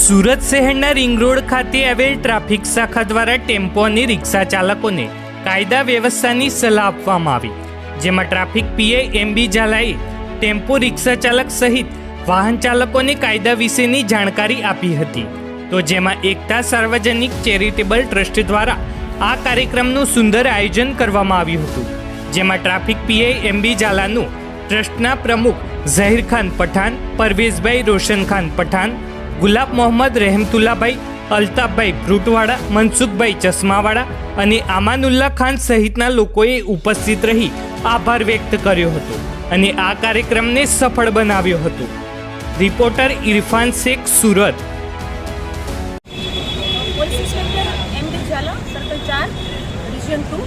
સુરત શહેરના ring road ખાતે આવેલ ટ્રાફિક શાખા દ્વારા ટેમ્પો અને રિક્ષા ચાલકોને કાયદા વ્યવસ્થાની સલાહ આપવામાં આવી, જેમાં ટ્રાફિક પીઆઈ એમબી ઝાલાએ ટેમ્પો રિક્ષા ચાલક સહિત વાહન ચાલકોને કાયદા વિશેની જાણકારી આપી હતી. તો જેમાં એકતા સાર્વજનિક ચેરિટેબલ ટ્રસ્ટ દ્વારા આ કાર્યક્રમનું સુંદર આયોજન કરવામાં આવ્યું હતું, જેમાં ટ્રાફિક પીઆઈ એમબી ઝાલાનું ટ્રસ્ટના પ્રમુખ ઝહીરખાન પઠાણ, પરવેઝભાઈ રોશનખાન પઠાણ, ગુલાબ મોહમ્મદ રહેમતુલ્લાભાઈ, અલ્તાફભાઈ ફ્રૂટવાળા, મનસુખભાઈ ચશ્માવાળા અને આમાનુલ્લા ખાન સહિતના લોકોએ ઉપસ્થિત રહી આભાર વ્યક્ત કર્યો હતો અને આ કાર્યક્રમને સફળ બનાવ્યો હતો. Reporter Irfan Shaikh, Surat. Police inspector MD Zala, circle 4, region 2,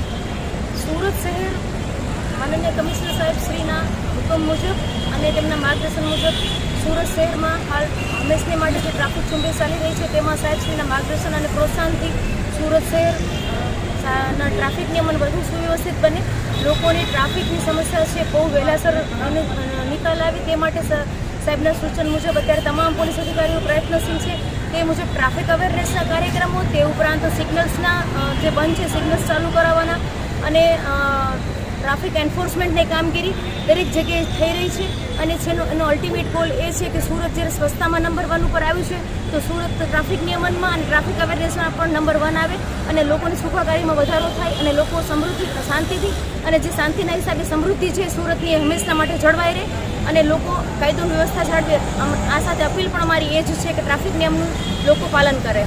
Surat શહેર. માનનીય કમિશનર સાહેબ શ્રીના હુકમ મુજબ અને તેમના માર્ગદર્શન મુજબ સુરત શહેરમાં હાલ હંમેશને માટે જે ટ્રાફિક ઝુંબેશ ચાલી રહી છે તેમાં સાહેબશ્રીના માર્ગદર્શન અને પ્રોત્સાહનથી સુરત શહેરના ટ્રાફિક નિયમન વધુ સુવ્યવસ્થિત બને, લોકોની ટ્રાફિકની સમસ્યા છે બહુ વહેલાસર નિકાલ આવે તે માટે સાહેબના સૂચન મુજબ અત્યારે તમામ પોલીસ અધિકારીઓ પ્રયત્નશીલ છે. તે મુજબ ટ્રાફિક અવેરનેસના કાર્યક્રમો, તે ઉપરાંત સિગ્નલ્સના જે બંધ છે સિગ્નલ્સ ચાલુ કરાવવાના અને ટ્રાફિક એન્ફોર્સમેન્ટની કામગીરી દરેક જગ્યાએ થઈ રહી છે. અને એનો અલ્ટિમેટ ગોલ એ છે કે સુરત જ્યારે સ્વચ્છતામાં નંબર 1 ઉપર આવ્યું છે તો સુરત ટ્રાફિક નિયમનમાં અને ટ્રાફિક અવેરનેસમાં પણ નંબર 1 આવે અને લોકોની સુખાકારીમાં વધારો થાય અને લોકો સમૃદ્ધિ શાંતિથી અને જે શાંતિના હિસાબે સમૃદ્ધિ છે સુરતની હંમેશના માટે જળવાઈ રહે અને લોકો કાયદો વ્યવસ્થા જાળવે. આ સાથે અપીલ પણ અમારી એ જ છે કે ટ્રાફિક નિયમનું લોકો પાલન કરે.